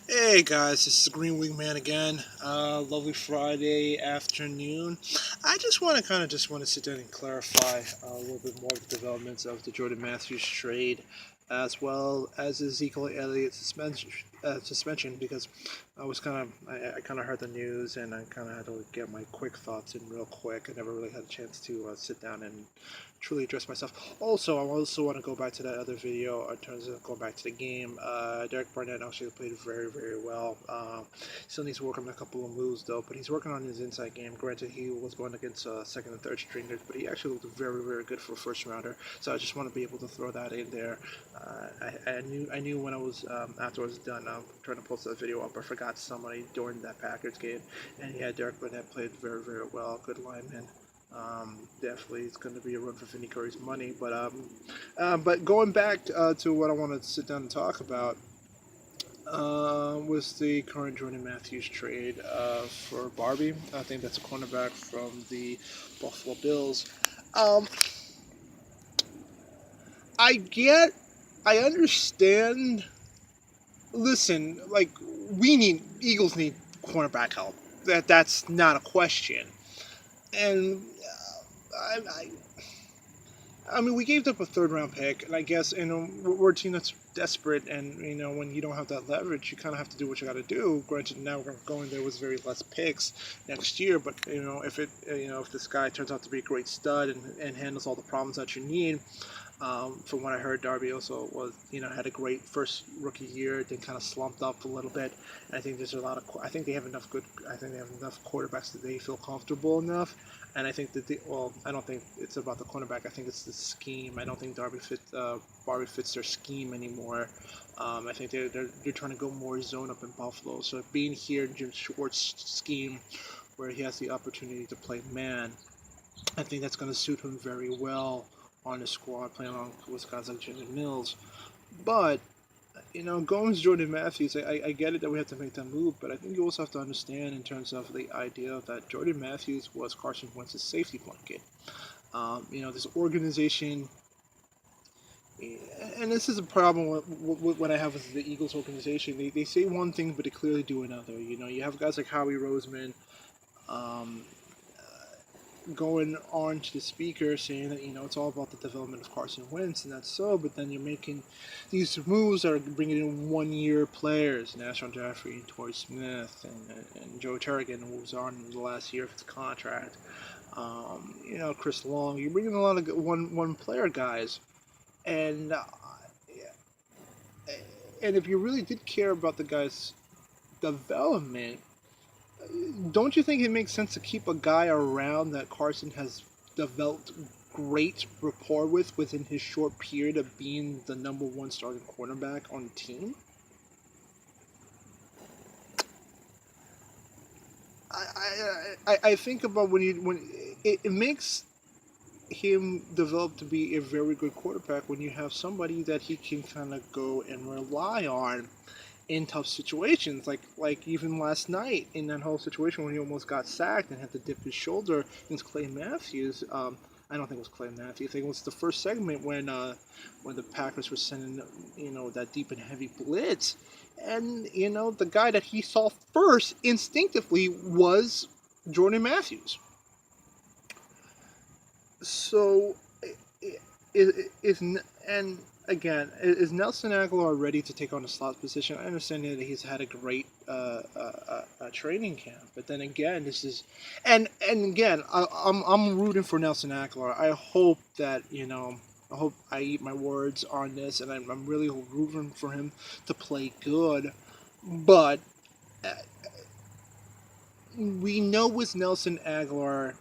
Hey guys, this is Green Wingman again. Lovely Friday afternoon. I just want to want to sit down and clarify a little bit more of the developments of the Jordan Matthews trade, as well as Ezekiel Elliott suspension, because I kind of heard the news and I kind of had to get my quick thoughts in real quick. I never really had a chance to sit down and truly address myself. Also, I also want to go back to that other video in terms of going back to the game. Derek Barnett actually played very, very well. Still needs to work on a couple of moves though, but he's working on his inside game. Granted, he was going against second and third stringers, but he actually looked very, very good for a first rounder. So I just want to be able to throw that in there. I knew when I was after I was done trying to post that video up, I forgot somebody during that Packers game, and yeah, Derek Barnett played very, very well. Good lineman. Definitely, it's going to be a run for Vinny Curry's money. But going back to what I wanted to sit down and talk about was the current Jordan Matthews trade for Barbie. I think that's a cornerback from the Buffalo Bills. Um, I get, I understand. Listen, like Eagles need cornerback help. That's not a question. And I mean, we gave up a third round pick, and I guess we're a team that's desperate, and when you don't have that leverage, you kind of have to do what you got to do. Granted, now we're going there with very less picks next year, but if this guy turns out to be a great stud and handles all the problems that you need. From what I heard, Darby also had a great first rookie year, then kind of slumped up a little bit. And I think there's a lot of I think they have enough good I think they have enough quarterbacks that they feel comfortable enough. And I think that I don't think it's about the cornerback. I think it's the scheme. I don't think Darby fits their scheme anymore. I think they're trying to go more zone up in Buffalo. So being here in Jim Schwartz's scheme, where he has the opportunity to play man, I think that's going to suit him very well on the squad, playing along with guys like Jimmy Mills. But going with Jordan Matthews, I get it that we have to make that move, but I think you also have to understand in terms of the idea that Jordan Matthews was Carson Wentz's safety blanket. This organization, and this is a problem with what I have with the Eagles organization. They say one thing, but they clearly do another. You have guys like Howie Roseman, um, going on to the speaker saying that it's all about the development of Carson Wentz, and that's so. But then you're making these moves that are bringing in 1-year players, Nashon Jeffrey and Torrey Smith and Joe Turrigan, who was on the last year of his contract. Chris Long. You're bringing a lot of one player guys, and and if you really did care about the guys' development, don't you think it makes sense to keep a guy around that Carson has developed great rapport with within his short period of being the number one starting cornerback on the team? I think about when it makes him develop to be a very good quarterback when you have somebody that he can kind of go and rely on in tough situations, like even last night in that whole situation when he almost got sacked and had to dip his shoulder against Clay Matthews. I don't think it was Clay Matthews. I think it was the first segment when the Packers were sending that deep and heavy blitz, and the guy that he saw first instinctively was Jordan Matthews. So, and again, is Nelson Aguilar ready to take on the slot position? I understand that he's had a great training camp, but then again, and again, I'm rooting for Nelson Aguilar. I hope that I hope I eat my words on this, and I'm really rooting for him to play good. But we know with Nelson Aguilar,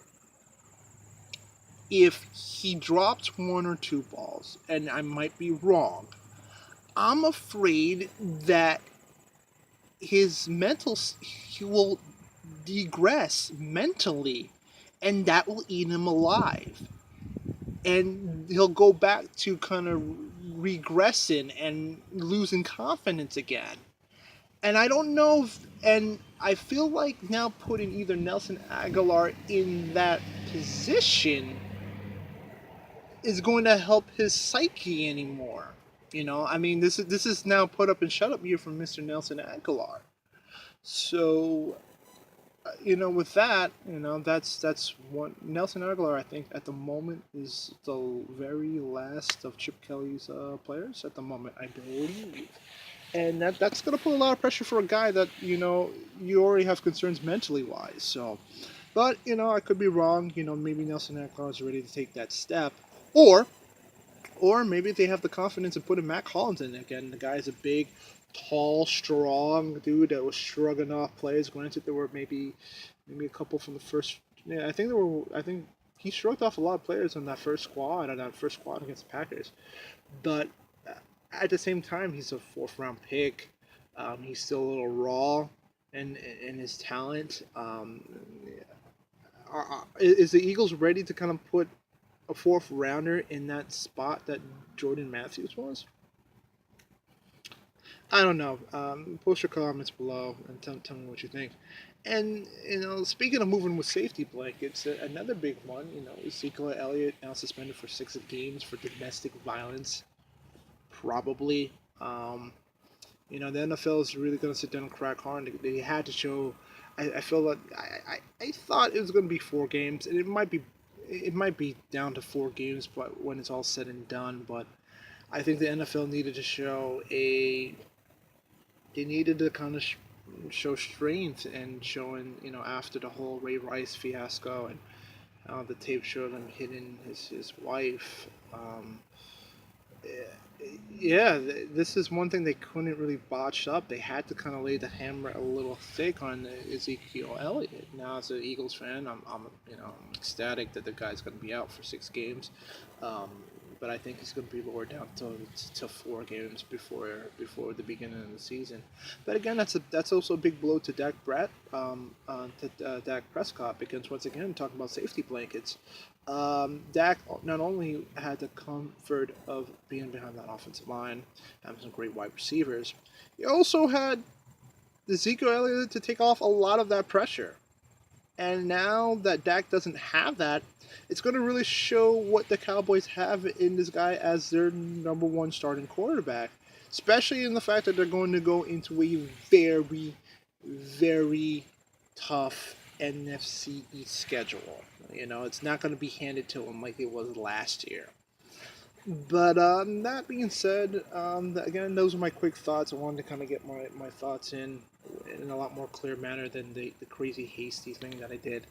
if he drops one or two balls, and I might be wrong, I'm afraid that he will digress mentally, and that will eat him alive. And he'll go back to kind of regressing and losing confidence again. And I don't know and I feel like now putting either Nelson Aguilar in that position is going to help his psyche anymore. I mean, this is now put up and shut up year from Mr. Nelson Aguilar. So, with that, that's one Nelson Aguilar. I think at the moment is the very last of Chip Kelly's players at the moment, I believe, and that's gonna put a lot of pressure for a guy that you already have concerns mentally wise. So, but I could be wrong. Maybe Nelson Aguilar is ready to take that step, or maybe they have the confidence of putting Mac Hollins in again. The guy's a big, tall, strong dude that was shrugging off plays. Granted, there were maybe a couple from the first. Yeah, I think there were. I think he shrugged off a lot of players on that first squad against the Packers. But at the same time, he's a fourth round pick. He's still a little raw in his talent. Is the Eagles ready to kind of put a fourth rounder in that spot that Jordan Matthews was? I don't know. Post your comments below and tell me what you think. And speaking of moving with safety blankets, another big one. Ezekiel Elliott now suspended for 6 games for domestic violence. Probably. The NFL is really going to sit down and crack hard. They had to show. I feel that I thought it was going to be 4 games, and it might be down to 4 games, but when it's all said and done. But I think the NFL needed to show they needed to kind of show strength and showing after the whole Ray Rice fiasco and the tape showed him hitting his wife. Yeah, this is one thing they couldn't really botch up. They had to kind of lay the hammer a little thick on Ezekiel Elliott. Now, as an Eagles fan, I'm ecstatic that the guy's going to be out for 6 games, um, but I think he's going to be lowered down to 4 games before the beginning of the season. But again, that's also a big blow to Dak Prescott, because once again, talking about safety blankets. Dak not only had the comfort of being behind that offensive line, having some great wide receivers, he also had Ezekiel Elliott to take off a lot of that pressure. And now that Dak doesn't have that, it's going to really show what the Cowboys have in this guy as their number one starting quarterback, especially in the fact that they're going to go into a very, very tough NFC East schedule. It's not going to be handed to them like it was last year. But that being said, again, those are my quick thoughts. I wanted to kind of get my thoughts in a lot more clear manner than the crazy hasty thing that I did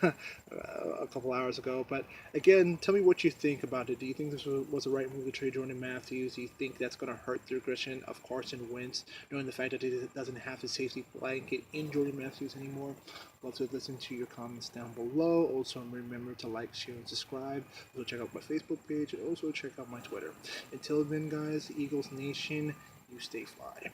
a couple hours ago. But again, tell me what you think about it. Do you think this was the right move to trade Jordan Matthews? Do you think that's going to hurt the regression of Carson Wentz, knowing the fact that he doesn't have his safety blanket in Jordan Matthews anymore? Love to listen to your comments down below. Also, remember to like, share, and subscribe. Also, check out my Facebook page. And also, check out my Twitter. Until then, guys, Eagles Nation, you stay fly.